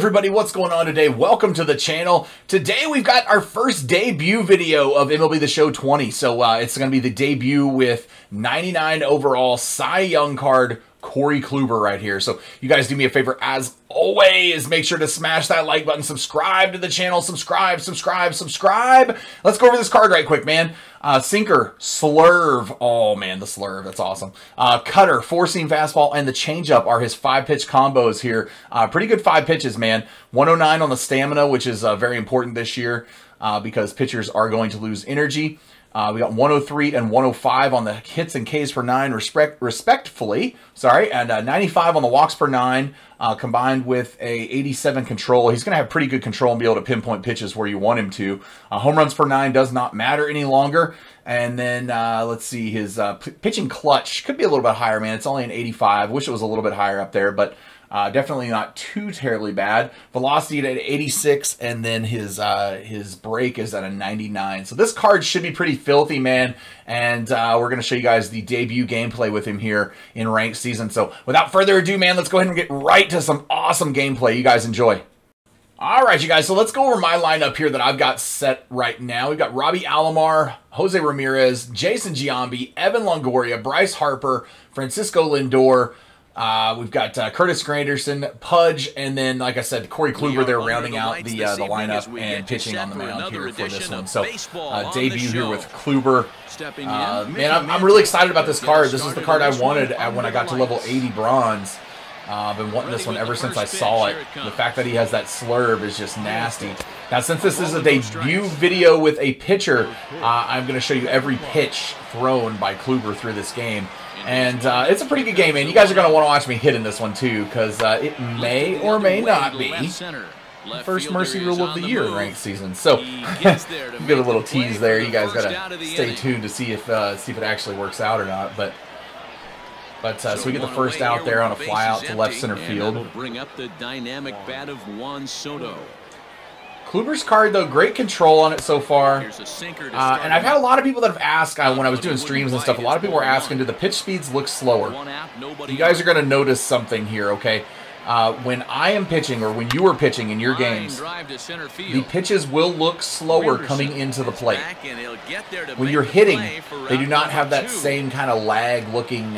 everybody, what's going on today? Welcome to the channel. Today we've got our first debut video of MLB The Show 20. So it's going to be the debut with 99 overall Cy Young card Corey Kluber right here. So you guys do me a favor, as always, make sure to smash that like button, subscribe to the channel, subscribe. Let's go over this card right quick, man. Sinker, slurve, oh man, the slurve, that's awesome. Cutter, four-seam fastball, and the changeup are his 5-pitch combos here. Pretty good 5 pitches, man. 109 on the stamina, which is very important this year because pitchers are going to lose energy. We got 103 and 105 on the hits and Ks per 9 respectfully, and 95 on the walks per 9, combined with a 87 control. He's going to have pretty good control and be able to pinpoint pitches where you want him to. Home runs per 9 does not matter any longer. And then let's see, his pitching clutch could be a little bit higher, man. It's only an 85. Wish it was a little bit higher up there, but definitely not too terribly bad. Velocity at 86, and then his break is at a 99. So this card should be pretty filthy, man. And we're going to show you guys the debut gameplay with him here in ranked season. So without further ado, man, let's go ahead and get right to some awesome gameplay. You guys enjoy. All right, you guys, so let's go over my lineup here that I've got set right now. We've got Robbie Alomar, Jose Ramirez, Jason Giambi, Evan Longoria, Bryce Harper, Francisco Lindor. We've got Curtis Granderson, Pudge, and then, like I said, Corey Kluber there rounding out the lineup and pitching on the mound here for this one. So debut here with Kluber. Man, I'm really excited about this card. This is the card I wanted when I got to level 80 bronze. I've been wanting this one ever since I saw it. The fact that he has that slurve is just nasty. Now, since this is a debut video with a pitcher, I'm going to show you every pitch thrown by Kluber through this game. And it's a pretty good game, man. You guys are going to want to watch me hit in this one, too, because it may or may not be the first mercy rule of the year in ranked season. So, get a little tease there. You guys got to stay tuned to see if it actually works out or not. But so we get the first out there on a fly out to left center field. Bring up the dynamic bat of Juan Soto. Kluber's card, though, great control on it so far. And I've had a lot of people that have asked, when I was doing streams and stuff, a lot of people were asking, do the pitch speeds look slower? You guys are going to notice something here, okay? When I am pitching, or when you are pitching in your games, the pitches will look slower coming into the plate. When you're hitting, they do not have that same kind of lag-looking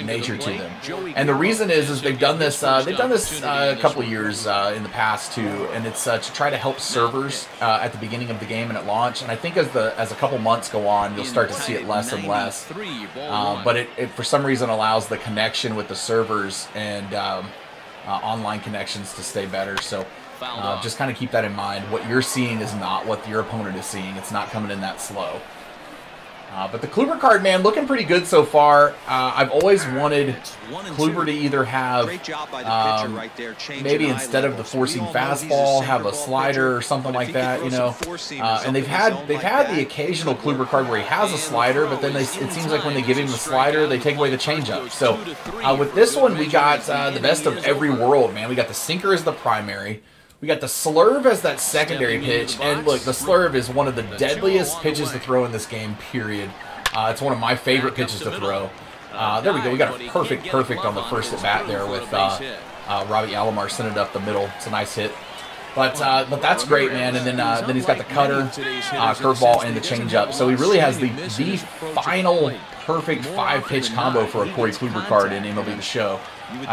nature to them. And the reason is they've done this. A couple of years in the past too, and it's to try to help servers at the beginning of the game and at launch. And I think as a couple months go on, you'll start to see it less and less. But it for some reason allows the connection with the servers and online connections to stay better. So just kind of keep that in mind. What you're seeing is not what your opponent is seeing. It's not coming in that slow. But the Kluber card, man, looking pretty good so far. I've always wanted Kluber to either have maybe instead of the four-seam fastball, have a slider or something like that, you know. And they've had the occasional Kluber card where he has a slider, but then it seems like when they give him the slider, they take away the changeup. So with this one, we got the best of every world, man. We got the sinker as the primary. We got the slurve as that secondary pitch, and look, the slurve is one of the deadliest pitches to throw in this game, period. It's one of my favorite pitches to throw. There we go, we got a perfect on the first at bat there with Robbie Alomar sending it up the middle. It's a nice hit. But that's great, man. And then he's got the cutter, curveball, and the changeup. So he really has the final perfect 5-pitch combo for a Corey Kluber card in MLB The Show,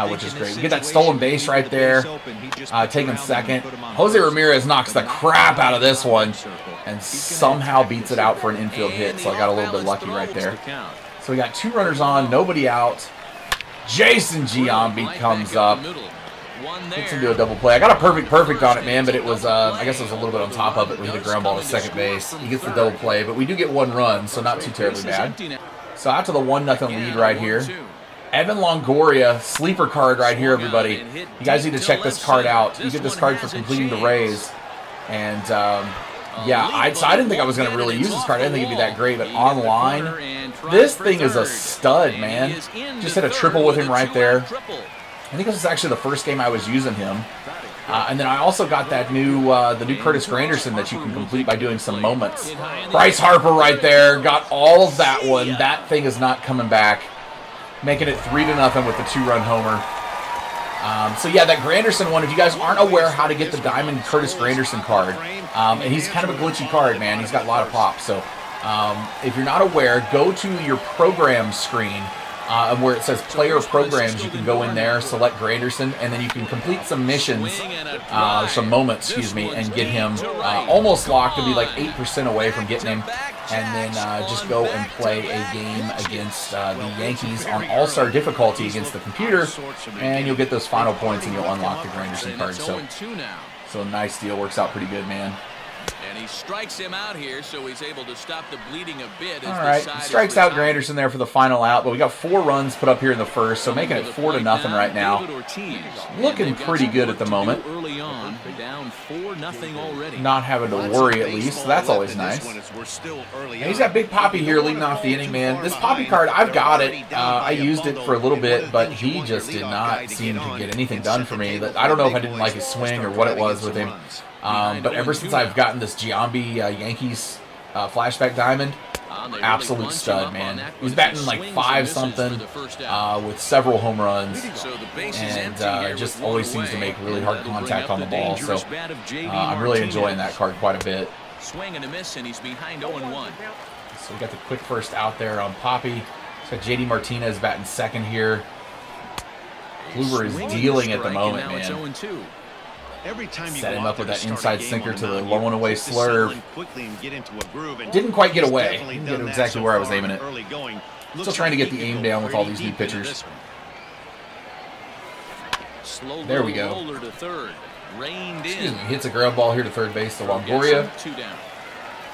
which is great. We get that stolen base right there, taking second. Jose Ramirez knocks the crap out of this one and somehow beats it out for an infield hit. So I got a little bit lucky right there. So we got 2 runners on, nobody out. Jason Giambi comes up. Gets him to a double play. I got a perfect on it, man, but it was, I guess it was a little bit on top of it. We hit a ground ball to second base. He gets the double play, but we do get 1 run, so not too terribly bad. So out to the 1-0 lead right here. Evan Longoria, sleeper card right here, everybody. You guys need to check this card out. You get this card for completing the Rays. And, yeah, I didn't think I was going to really use this card. I didn't think it'd be that great, but online, this thing is a stud, man. Just hit a triple with him right there. I think this is actually the first game I was using him. And then I also got that the new Curtis Granderson that you can complete by doing some moments. Bryce Harper right there, got all of that one. That thing is not coming back. Making it 3-0 with the 2-run homer. So yeah, that Granderson one, if you guys aren't aware how to get the Diamond Curtis Granderson card, and he's kind of a glitchy card, man. He's got a lot of pop. So if you're not aware, go to your program screen where it says player programs. You can go in there, select Granderson, and then you can complete some missions, some moments, excuse me, and get him almost locked to be like 8% away from getting him. And then just go and play a game against the Yankees on All-Star difficulty against the computer, and you'll get those final points and you'll unlock the Granderson card. So nice deal. Works out pretty good, man. And he strikes him out here, so he's able to stop the bleeding a bit. All right, strikes out Granderson there for the final out, but we got 4 runs put up here in the first, so making it 4-0 right now. Looking pretty good at the moment. Not having to worry at least, so that's always nice. And he's got Big Poppy here leading off the inning, man. This Poppy card, I've got it. I used it for a little bit, but he just did not seem to get anything done for me. I don't know if I didn't like his swing or what it was with him. But ever since I've gotten this Giambi Yankees flashback diamond, absolute stud, man. He's batting like 5-something with several home runs, and just always seems to make really hard contact on the ball. So I'm really enjoying that card quite a bit. Swing and a miss, and he's behind 0-1. So we got the quick first out there on Poppy. He's got JD Martinez batting second here. Kluber is dealing at the moment, man. Set him up with that inside sinker to the low and away slurve. Didn't quite get away. Didn't get exactly where I was aiming it. Still trying to get the aim down with all these new pitchers. There we go. Excuse me. Hits a ground ball here to third base to Longoria.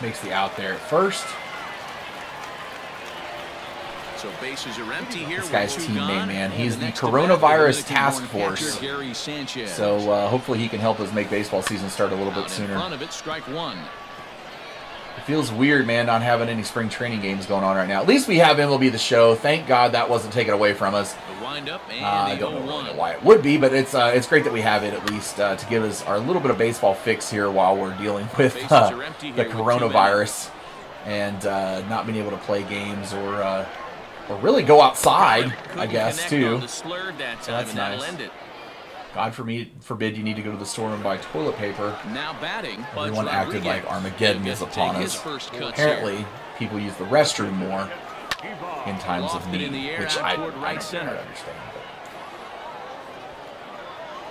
Makes the out there at first. So bases are empty here. This guy's teammate, man. He's the Coronavirus Task Force. So hopefully he can help us make baseball season start a little bit sooner. It feels weird, man, not having any spring training games going on right now. At least we have MLB The Show. Thank God that wasn't taken away from us. I don't know really why it would be, but it's great that we have it at least to give us our little bit of baseball fix here while we're dealing with the coronavirus and not being able to play games or really go outside, I guess, too. So that's nice. God forbid you need to go to the store and buy toilet paper. Everyone acted like Armageddon is upon us. Apparently, people use the restroom more in times of need, which I don't understand.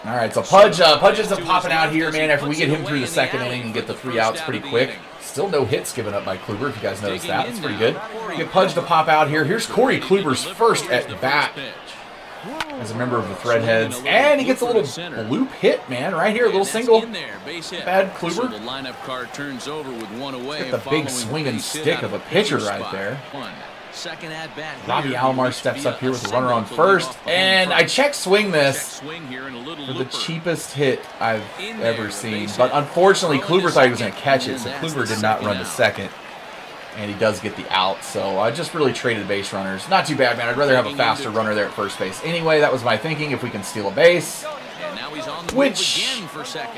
All right, so Pudge ends up popping out here, man, after we get him through the second inning and get the 3 outs pretty quick. Still no hits given up by Kluber, if you guys noticed that. That's pretty good. Get Pudge to pop out here. Here's Corey Kluber's first at bat as a member of the Threadheads. And he gets a little loop hit, man, right here, a little single. Bad Kluber. Get the big swinging stick of a pitcher right there. Robbie Alomar steps up here with a runner on first. And I check swing this for the cheapest hit I've ever seen. But unfortunately, Kluber thought he was going to catch it, so Kluber did not run to second. And he does get the out, so I just really traded base runners. Not too bad, man. I'd rather have a faster runner there at first base. Anyway, that was my thinking. If we can steal a base, which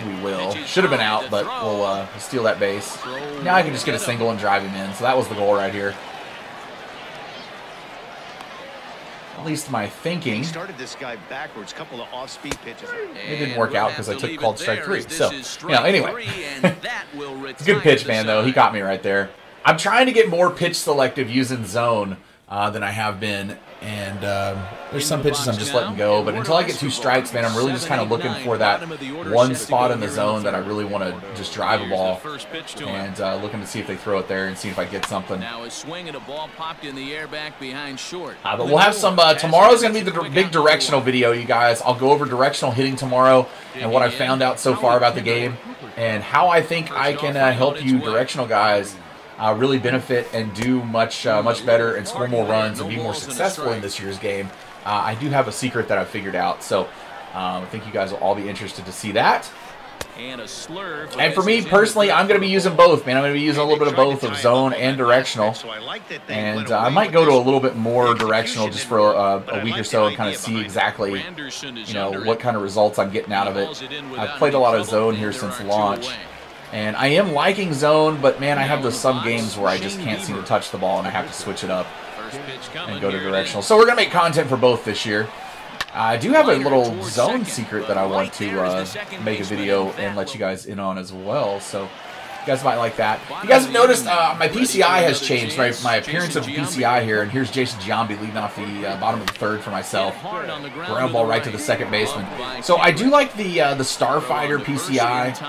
we will. Should have been out, but we'll steal that base. Now I can just get a single and drive him in. So that was the goal right here. At least my thinking. Started this guy backwards, couple of off-speed pitches. It didn't work out because I took called strike 3. So, anyway. It's a good pitch, man, though. He caught me right there. I'm trying to get more pitch selective using zone than I have been. And there's some pitches I'm just letting go. But until I get 2 strikes, man, I'm really just kind of looking for that one spot in the zone that I really want to just drive a ball. And looking to see if they throw it there and see if I get something. But we'll have some, tomorrow's going to be the big directional video, you guys. I'll go over directional hitting tomorrow and what I found out so far about the game. And how I think I can help you directional guys really benefit and do much better and score more runs and be more successful in this year's game. I do have a secret that I've figured out, so I think you guys will all be interested to see that. And for me personally, I'm going to be using both, man. I'm going to be using a little bit of both, of zone and directional. And I might go to a little bit more directional just for a week or so and kind of see exactly, what kind of results I'm getting out of it. I've played a lot of zone here since launch. And I am liking zone, but man, I have those some games where I just can't seem to touch the ball and I have to switch it up and go to directional. So we're going to make content for both this year. I do have a little zone secret that I want to make a video and let you guys in on as well, so you guys might like that. You guys have noticed my PCI has changed, my appearance of PCI here, and here's Jason Giambi leading off the bottom of the third for myself. Ground ball right to the second baseman. So I do like the Starfighter PCI,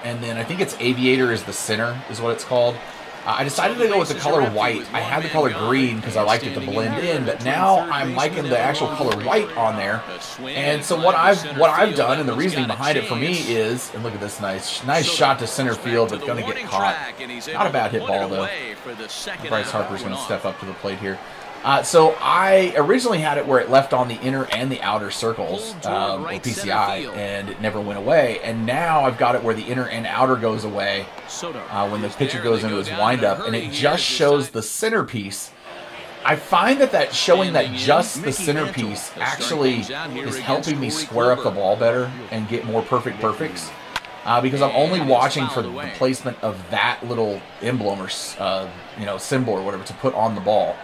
and then I think it's Aviator is the center, is what it's called. I decided to go with the color white. I had the color green because I liked it to blend in, but now I'm liking the actual color white on there. And so what I've done, and the reasoning behind it for me is, and look at this nice shot to center field, but going to get caught. Not a bad hit ball though. Bryce Harper's going to step up to the plate here. So I originally had it where it left on the inner and the outer circles, with PCI, and it never went away. And now I've got it where the inner and outer goes away when the pitcher goes into his windup, and it just shows the centerpiece. I find that showing that just the centerpiece actually is helping me square up the ball better and get more perfects. Because I'm only watching for the placement of that little emblem or symbol or whatever to put on the ball.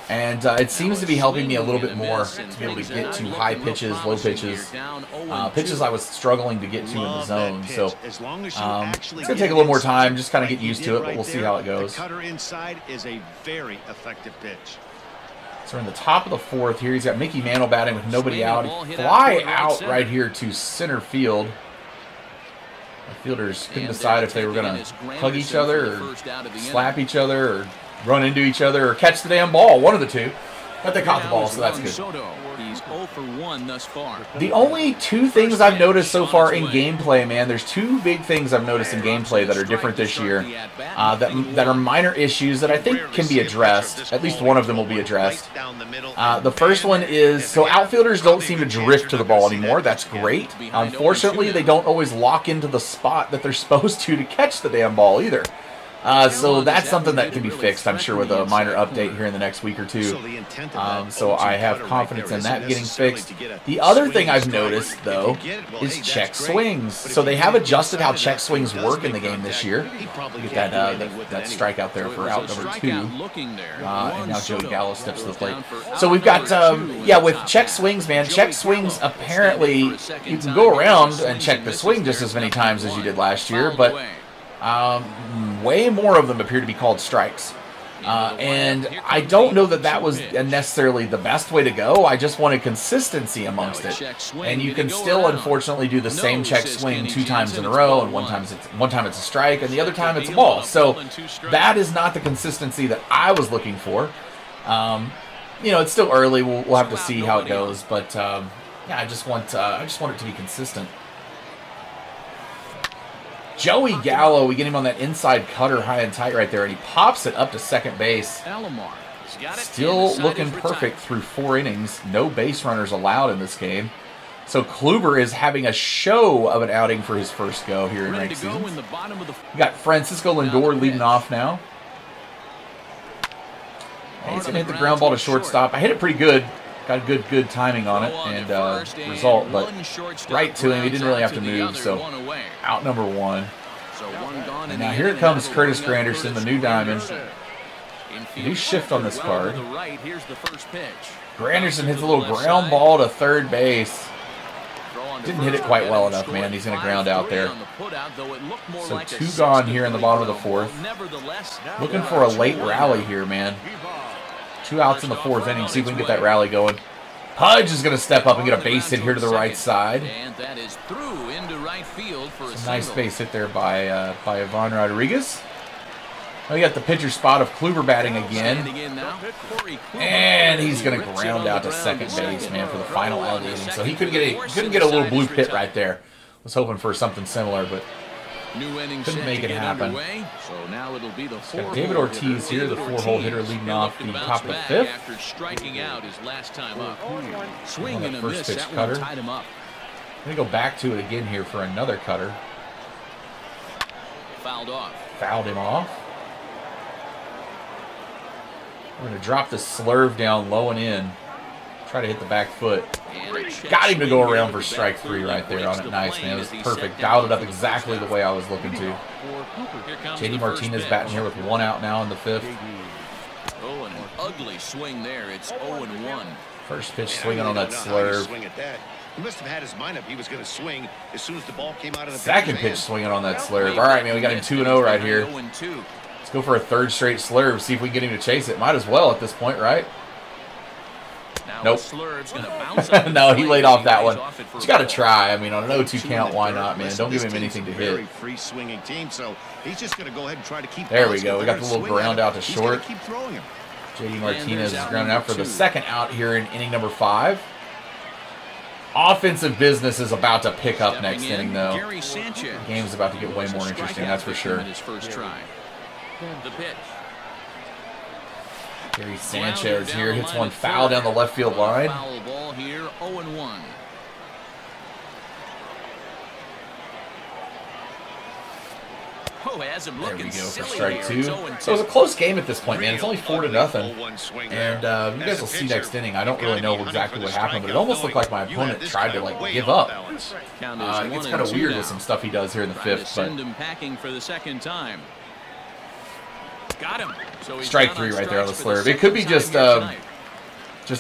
And it seems to be helping me a little bit more to be able to get to high pitches, low pitches, pitches I was struggling to get to in the zone. So it's going to take a little more time, just kind of get used to it, but we'll see how it goes. Cutter inside is a very effective pitch. So we're in the top of the fourth here. He's got Mickey Mantle batting with nobody out. Fly out right here to center field. The fielders couldn't decide if they were going to hug each other or slap each other or run into each other or catch the damn ball, one of the two. But they caught the ball, so that's good. He's 0 for 1 thus far. The only two things I've noticed so far in gameplay, man, there's two big things I've noticed in gameplay that are different this year, that are minor issues that I think can be addressed. At least one of them will be addressed. The first one is, so outfielders don't seem to drift to the ball anymore. That's great. Unfortunately, they don't always lock into the spot that they're supposed to catch the damn ball either. So that's something that can be fixed, I'm sure, with a minor update here in the next week or two. So I have confidence in that getting fixed. The other thing I've noticed, though, is check swings. So they have adjusted how check swings work in the game this year. Get that strikeout there for out number 2. And now Joey Gallo steps to the plate. So we've got, with check swings, man, check swings, apparently you can go around and check the swing just as many times as you did last year, but way more of them appear to be called strikes. And I don't know that was necessarily the best way to go. I just wanted consistency amongst it. And you can still, unfortunately, do the same check swing 2 times in a row, and one time it's a strike, and the other time it's a ball. So that is not the consistency that I was looking for. It's still early. We'll have to see how it goes, but I just want it to be consistent. Joey Gallo, we get him on that inside cutter high and tight right there, and he pops it up to second base. Still looking perfect through 4 innings. No base runners allowed in this game. So Kluber is having a show of an outing for his first go here in ranked seasons. We got Francisco Lindor leading off now. And he's going to hit the ground ball to shortstop. I hit it pretty good. Got good timing on it and result, but right to him. He didn't really have to move, so out number 1. And now here comes Curtis Granderson, the new diamond. New shift on this card. Granderson hits a little ground ball to third base. Didn't hit it quite well enough, man. He's going to ground out there. So 2 gone here in the bottom of the 4th. Looking for a late rally here, man. 2 outs in the 4th inning. See if we can get that rally going. Pudge is going to step up and get a base hit here to the right side. It's a nice base hit there by Ivan Rodriguez. We got the pitcher spot of Kluber batting again. And he's going to ground out to second base, man, for the final out of the inning. So he couldn't get a little blue pit right there. Was hoping for something similar, but couldn't make it happen. Got David Ortiz here, the 4-hole hitter, leading off the top of the 5th. After striking out his last time up. Swing and a miss. That one tied him up. I'm going to go back to it again here for another cutter. Fouled him off. We're going to drop the slurve down low and in. Try to hit the back foot. Got him to go around for strike 3 right there on it. Nice, man. It was perfect. Dialed it up exactly the way I was looking to. JD Martinez batting here with 1 out now in the 5th. Oh, and an ugly swing there. It's 0-1. First pitch swinging on that slurve. He must have had his mind up. He was going to swing as soon as the ball came out of the second pitch swinging on that slurve. All right, man, we got him 2-0 right here. Let's go for a third straight slurve. See if we can get him to chase it. Might as well at this point, right? Nope. No, he laid off that one. But you got to try. I mean, on an 0-2 count, why not, man? Don't give him anything to hit. Free swinging team, so he's just going to go ahead and try to keep. There we go. We got the little ground out to short. JD Martinez is grounding out for the second out here in inning number 5. Offensive business is about to pick up next inning, though. The game's about to get way more interesting, that's for sure. The pitch. Gary Sanchez here hits one foul down the left field line. Foul ball here, 0-1. There we go for strike 2. So it was a close game at this point, man. It's only 4-0. And you guys will see next inning. I don't really know exactly what happened, but it almost looked like my opponent tried to like give up. It gets kind of weird with some stuff he does here in the 5th. Send him packing for the second time. Got him. So strike 3 right there on the slurve. It could be just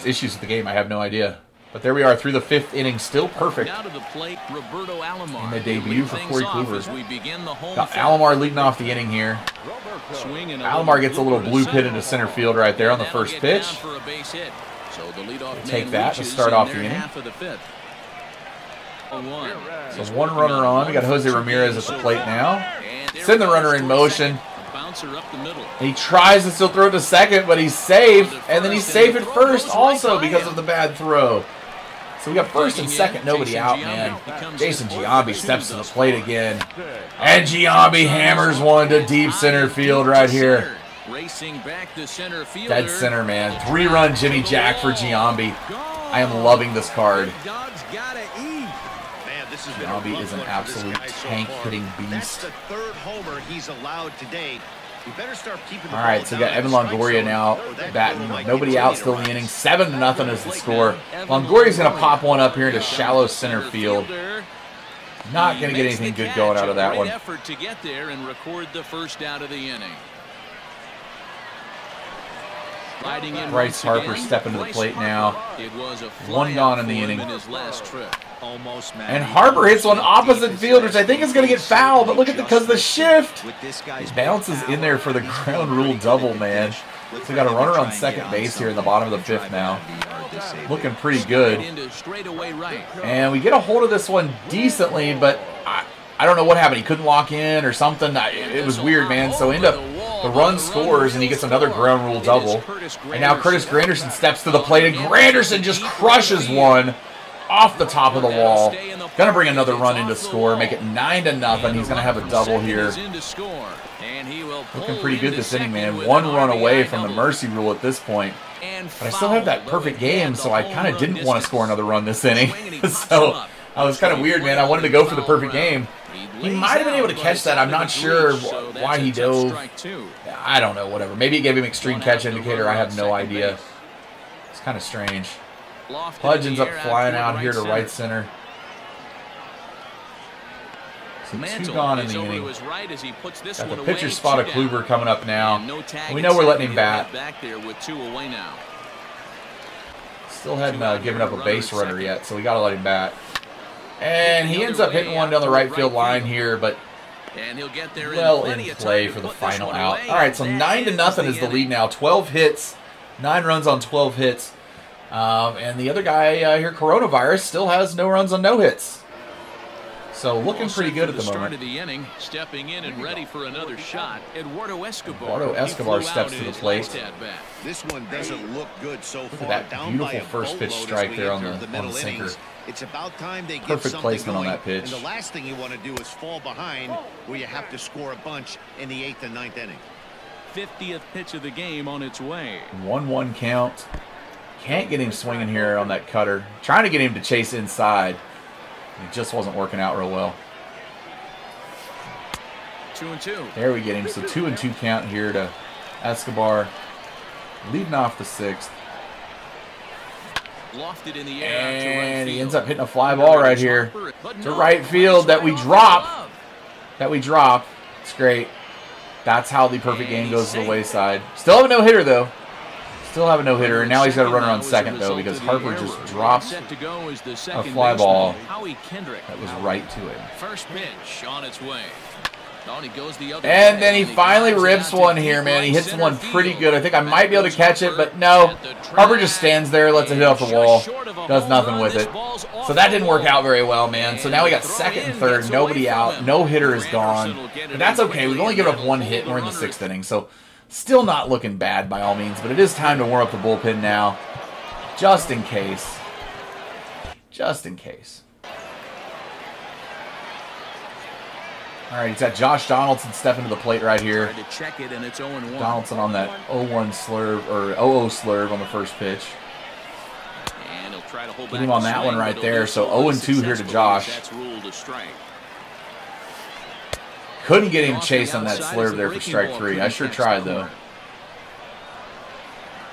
issues with the game. I have no idea. But there we are through the 5th inning, still perfect. Now to the plate, Roberto Alomar. In the debut for Corey Kluber. Got Alomar leading off the inning here. Alomar gets a little blue pit into center field right there on the first pitch. Take that to start off the inning. So one runner on. We got Jose Ramirez at the plate now. Send the runner in motion. He tries to still throw it to second, but he's safe. And then he's safe at first also because of the bad throw. So we got first and second, nobody out, man. Jason Giambi steps to the plate again. And Giambi hammers one to deep center field right here. Dead center, man. 3-run Jimmy Jack for Giambi. I am loving this card. Giambi is an absolute tank-hitting beast. That's the 3rd homer he's allowed today. All right, so we got Evan Longoria now batting. Nobody out still in the inning. 7-0 is the score. Longoria's going to pop one up here into shallow center field. Not going to get anything good going out of that one. Effort to get there and record the first out of the inning. Bryce Harper stepping to the plate now. One gone in the inning. And Harper hits one opposite field, which I think is going to get fouled. But look at because the shift. He bounces in there for the ground rule double, man. So we got a runner on second base here in the bottom of the 5th now. Looking pretty good. And we get a hold of this one decently, but I don't know what happened. He couldn't lock in or something. It was weird, man. So end up the run scores, and he gets another ground rule double. And now Curtis Granderson steps to the plate, and Granderson just crushes one off the top of the wall. Gonna bring another run into score, make it 9-0. He's gonna have a double here. Looking pretty good this inning, man. 1 run away from the mercy rule at this point. But I still have that perfect game, so I kind of didn't want to score another run this inning. So I was kind of weird, man. I wanted to go for the perfect game. He might have been able to catch that. I'm not sure why he dove. I don't know, whatever. Maybe it gave him extreme catch indicator. I have no idea. It's kind of strange. Pudge ends up flying out here to right center. So 2 gone in the inning. Got the pitcher spot of Kluber coming up now. We know we're letting him bat. Still hadn't given up a base runner yet, so we got to let him bat. And he ends up hitting one down the right field line here, but well in play for the final out. All right, so 9-0 is the lead now. 12 hits, 9 runs on 12 hits. And the other guy here, Coronavirus, still has no runs on no hits. So looking pretty good at the moment. Of the inning, stepping in and ready for another shot. Eduardo Escobar steps to the plate. This one doesn't look good so far. Look at that beautiful first pitch strike there on the sinker. It's about time they get perfect placement on that pitch. And the last thing you want to do is fall behind where you have to score a bunch in the 8th and 9th inning. 50th pitch of the game on its way. 1-1 count. Can't get him swinging here on that cutter. Trying to get him to chase inside. It just wasn't working out real well. 2-2. There we get him. So 2-2 count here to Escobar. Leading off the 6th. Lofted in the air and he ends up hitting a fly ball right here to right field that we drop. It's great. That's how the perfect game goes to the wayside. Still have a no-hitter, though. Still have a no-hitter, and now he's got a runner on second, though, because Harper just dropped a fly ball that was right to him. First pitch on its way. And then he finally rips one here, man. He hits one pretty good. I think I might be able to catch it, but no. Harper just stands there, lets it hit off the wall, does nothing with it. So that didn't work out very well, man. So now we got second and third, nobody out, no hitter is gone. But that's okay. We've only given up one hit, and we're in the sixth inning. So still not looking bad by all means, but it is time to warm up the bullpen now, just in case. Just in case. All right, he's got Josh Donaldson stepping to the plate right here. Donaldson on that 0-1 slurve, or 0-0 slurve on the first pitch. Get him on that one right there. So 0-2 here to Josh. Couldn't get him chased on that slurve there for strike 3. I sure tried, though.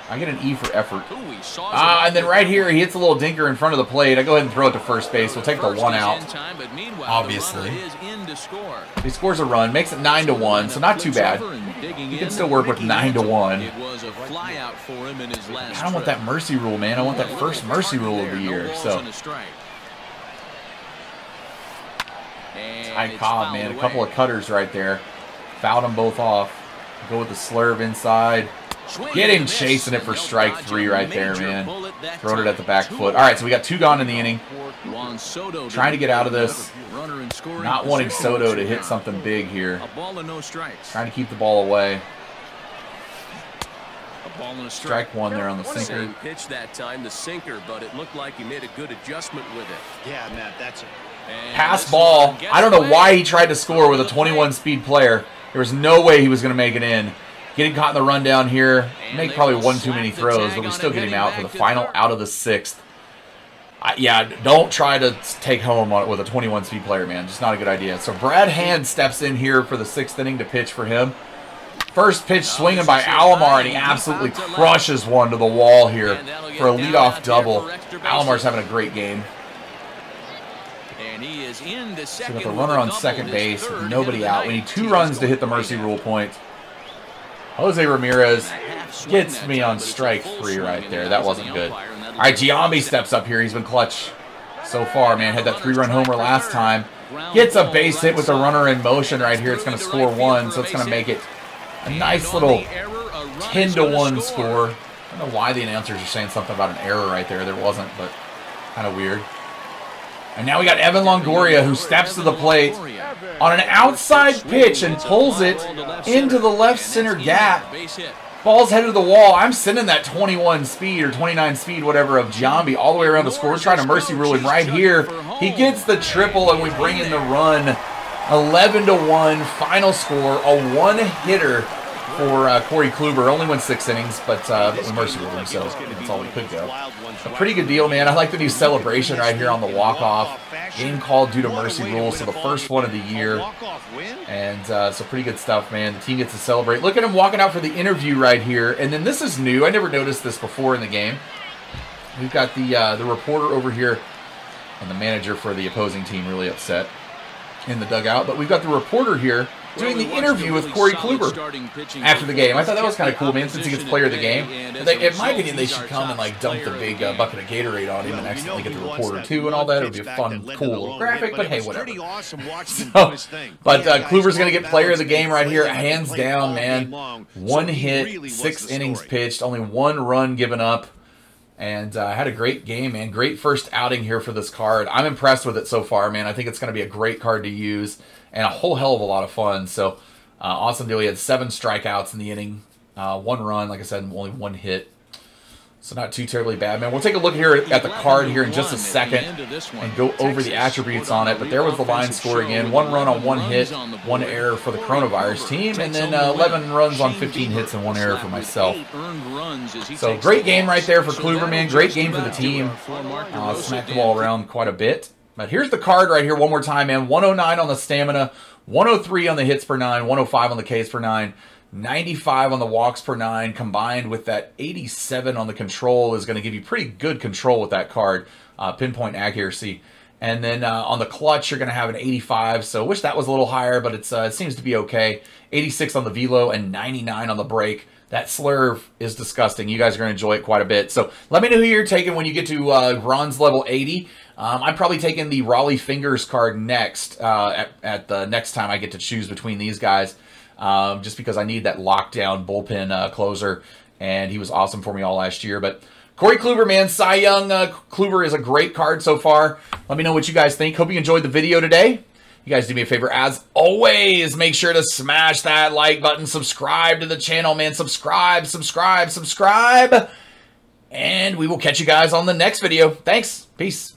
I get an E for effort. And then right here, he hits a little dinker in front of the plate. I go ahead and throw it to first base. We'll take the one out, obviously. He scores a run, makes it 9-1, so not too bad. You can still work with 9-1. I don't want that mercy rule, man. I want that first mercy rule of the year. So, Ty Cobb, man, a couple of cutters right there. Fouled them both off. Go with the slurve inside. Get him chasing it for strike 3 right there, man. Throwing it at the back foot. All right, so we got 2 gone in the inning. Trying to get out of this. Not wanting Soto to hit something big here. Trying to keep the ball away. Strike 1 there on the sinker. Pitch that time, the sinker, but it looked like he made a good adjustment with it. Yeah, Matt, that's it. Pass ball. I don't know why he tried to score with a 21-speed player. There was no way he was going to make it in. Getting caught in the rundown here. Make probably one too many throws, but we still get him out for the final out of the 6th. Yeah, don't try to take home with a 21-speed player, man. Just not a good idea. So Brad Hand steps in here for the 6th inning to pitch for him. First pitch swinging by Alomar, and he absolutely crushes one to the wall here for a leadoff double. Alomar's having a great game. So got the runner on second base with nobody out. We need 2 runs to hit the mercy rule point. Jose Ramirez gets me on strike 3 right there. That wasn't good. All right, Giambi steps up here. He's been clutch so far, man. Had that 3-run homer last time. Gets a base hit with the runner in motion right here. It's going to score 1, so it's going to make it a nice little 10-1 score. I don't know why the announcers are saying something about an error right there. There wasn't, but kind of weird. And now we got Evan Longoria, who steps to the plate on an outside pitch and pulls it into the left center gap. Ball's headed to the wall. I'm sending that 21 speed or 29 speed, whatever, of Giambi all the way around the score. We're trying to mercy rule him right here. He gets the triple, and we bring in the run. 11-1 final score. A one-hitter for Corey Kluber. Only went 6 innings, but we mercy ruled him, so that's all we could go. A pretty good deal, man. I like the new celebration right here on the walk-off. Game called due to mercy rule, so the first one of the year. And so pretty good stuff, man. The team gets to celebrate. Look at him walking out for the interview right here. And then this is new. I never noticed this before in the game. We've got the reporter over here and the manager for the opposing team really upset in the dugout. But we've got the reporter here doing the interview with Corey Kluber after the game. I thought that was kind of cool, man, since he gets player of the game. In my opinion, they should come and like dump the big bucket of Gatorade on him and accidentally get the reporter too and all that. It would be a fun, cool little graphic, but hey, whatever. But Kluber's going to get player of the game right here, hands down, man. 1 hit, 6 innings pitched, only 1 run given up. And had a great game, man. Great first outing here for this card. I'm impressed with it so far, man. I think it's going to be a great card to use and a whole hell of a lot of fun. So, awesome deal. He had 7 strikeouts in the inning, 1 run, like I said, only 1 hit. So not too terribly bad, man. We'll take a look here at the card here in just a second and go over the attributes on it. But there was the line score again. 1 run on 1 hit, 1 error for the coronavirus team, and then 11 runs on 15 hits and 1 error for myself. So great game right there for Kluber, man. Great game for the team. Smacked the ball around quite a bit. But here's the card right here one more time, man. 109 on the stamina, 103 on the hits per 9, 105 on the Ks per 9. 95 on the walks per 9, combined with that 87 on the control is going to give you pretty good control with that card, pinpoint accuracy. And then on the clutch, you're going to have an 85. So wish that was a little higher, but it seems to be okay. 86 on the velo and 99 on the brake. That slurve is disgusting. You guys are going to enjoy it quite a bit. So let me know who you're taking when you get to bronze level 80. I'm probably taking the Raleigh Fingers card next at the next time I get to choose between these guys. Just because I need that lockdown bullpen closer. And he was awesome for me all last year. But Corey Kluber, man, Cy Young Kluber is a great card so far. Let me know what you guys think. Hope you enjoyed the video today. You guys do me a favor, as always, make sure to smash that like button, subscribe to the channel, man. Subscribe. And we will catch you guys on the next video. Thanks. Peace.